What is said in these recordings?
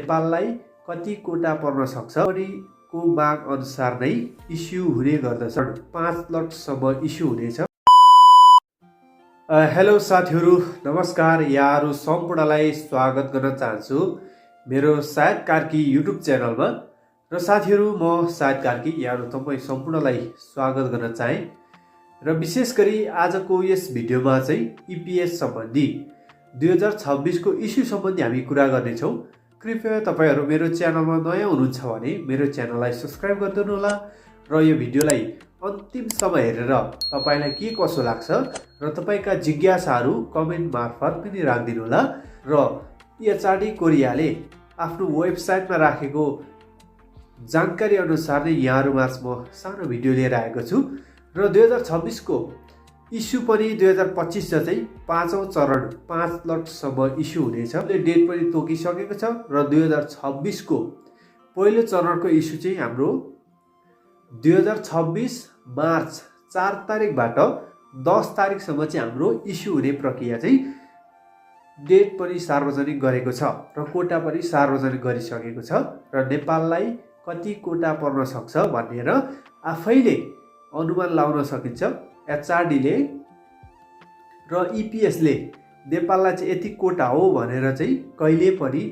नेपाललाई कति कोटा पर्न सक्छ को माग अनुसार नै इस्यु हुने गर्दछ। 5 लाखसम्म इस्यु हुनेछ। हेलो साथीहरू, नमस्कार। यहाँहरू सम्पूर्णलाई स्वागत गर्न चाहन्छु मेरो सायद कार्की युट्युब च्यानलमा। र साथीहरू, म सायद कार्की यहाँहरू तपाईँ सम्पूर्णलाई स्वागत गर्न चाहे। र विशेष गरी आजको यस भिडियोमा चाहिँ इपिएस सम्बन्धी 2026 को इस्यु सम्बन्धी हामी कुरा गर्नेछौँ। कृपया तपाईहरू मेरो च्यानलमा नयाँ हुनुहुन्छ भने मेरो च्यानललाई सब्स्क्राइब गरिदिनु होला र यो भिडियोलाई अन्तिमसम्म हेरेर तपाईलाई के कसो लाग्छ र तपाईका जिज्ञासाहरू कमेन्ट मार्फत पनि राखिदिनु होला। र एचआरडी कोरियाले आफ्नो वेबसाइटमा राखेको जानकारी अनुसार नै यहाँहरुमाझ म सानो भिडियो लिएर आएको छु। र 2026 को इस्यु पनि 2025 चाहिँ 5औं चरण 5 लाखसम्म इस्यु हुनेछ। डेट पनि तोकिसकेको छ र 2026 को पहिलो चरणको इस्यु चाहिँ हाम्रो 2026 मार्च 4 तारिकबाट 10 तारिकसम्म चाहिँ हाम्रो इस्यु हुने प्रक्रिया चाहिँ डेट पनि सार्वजनिक गरेको छ र कोटा पनि सार्वजनिक गरिसकेको छ। र नेपाललाई कति कोटा पर्न सक्छ भनेर आफैले अनुमान लाउन सकिन्छ। एचआरडीले र इपिएसले नेपाललाई चाहिँ यति कोटा हो भनेर चाहिँ कहिले पनि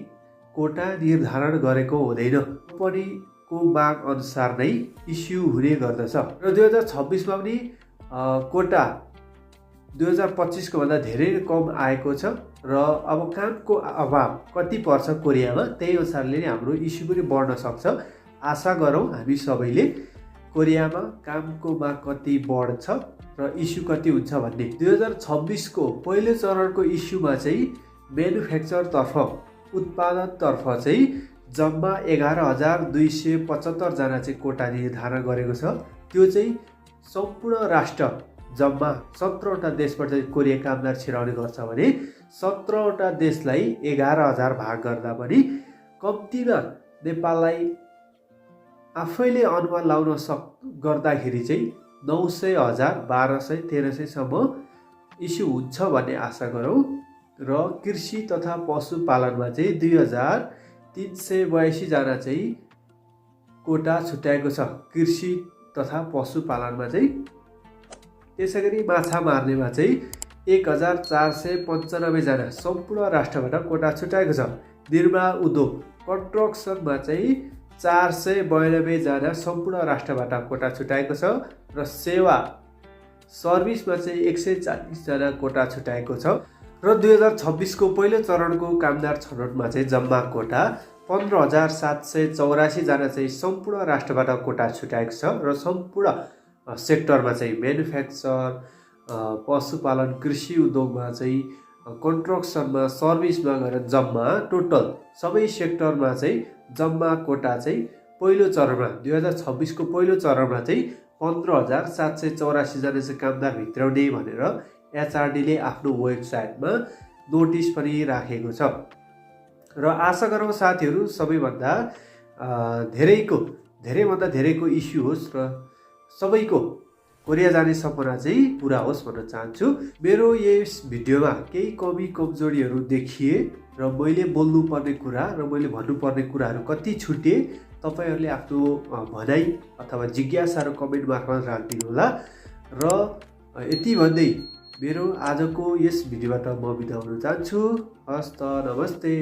कोटा निर्धारण गरेको हुँदैन। कम्पनीको माग अनुसार नै इस्यु हुने गर्दछ। र 2026 मा पनि कोटा 2025 को भन्दा धेरै कम आएको छ। र अब कामको अभाव कति पर्छ कोरियामा, त्यही अनुसारले नै हाम्रो इस्यु पनि बढ्न सक्छ। आशा गरौँ हामी सबैले कोरियामा कामको माग कति बढ्छ र इस्यु कति हुन्छ भन्ने। 2026 को पहिलो चरणको इस्युमा चाहिँ म्यानुफ्याक्चरतर्फ उत्पादनतर्फ चाहिँ जम्मा 11,275 जना चाहिँ कोटा निर्धारण गरेको छ। त्यो चाहिँ सम्पूर्ण राष्ट्र जम्मा 17वटा देशबाट चाहिँ कोरिया कामदार छिराउने गर्छ भने 17वटा देशलाई 11,000 भाग गर्दा पनि कम्तीमा नेपाललाई आफैले अनुमान लाउन गर्दाखेरि चाहिँ 900,000, 1200, 1300 सम्म इस्यु हुन्छ भन्ने आशा गरौँ। र कृषि तथा पशुपालनमा चाहिँ 2,382 जना चाहिँ कोटा छुट्याएको छ कृषि तथा पशुपालनमा चाहिँ। त्यसैगरी माछा मार्नेमा चाहिँ 1,495 जना सम्पूर्ण राष्ट्रबाट कोटा छुट्याएको छ। निर्माण उद्योग कन्स्ट्रक्सनमा चाहिँ 492 जना सम्पूर्ण राष्ट्रबाट कोटा छुट्याएको छ। र सेवा सर्भिसमा चाहिँ 140 जना कोटा छुट्याएको छ। र 2026 को पहिलो चरणको कामदार छनौटमा चाहिँ जम्मा कोटा 15,784 जना चाहिँ सम्पूर्ण राष्ट्रबाट कोटा छुट्याएको छ। र सम्पूर्ण सेक्टरमा चाहिँ म्यानुफ्याक्चर, पशुपालन, कृषि उद्योगमा चाहिँ, कन्स्ट्रक्सनमा, सर्भिसमा गएर जम्मा टोटल सबै सेक्टरमा चाहिँ जम्मा कोटा चाहिँ पहिलो चरणमा 2026 को पहिलो चरणमा चाहिँ 15,784 जना चाहिँ कामदार भित्राउने भनेर एचआरडीले आफ्नो वेबसाइटमा नोटिस पनि राखेको छ। र आशा गरौँ साथीहरू सबैभन्दा धेरैभन्दा धेरैको इस्यु होस् र सबैको कोरिया जाने सपना चाहिँ पुरा होस् भन्न चाहन्छु। मेरो यस भिडियोमा केही कमी कमजोरीहरू देखिए र मैले बोल्नुपर्ने कुरा र मैले भन्नुपर्ने कुराहरू कति छुटे तपाईहरूले आफ्नो भनाइ अथवा जिज्ञासाहरू कमेन्ट मार्फत राखिदिनु होला। र यति भन्दै मेरो आजको यस भिडियोबाट म बिदा हुन चाहन्छु। हस्त नमस्ते।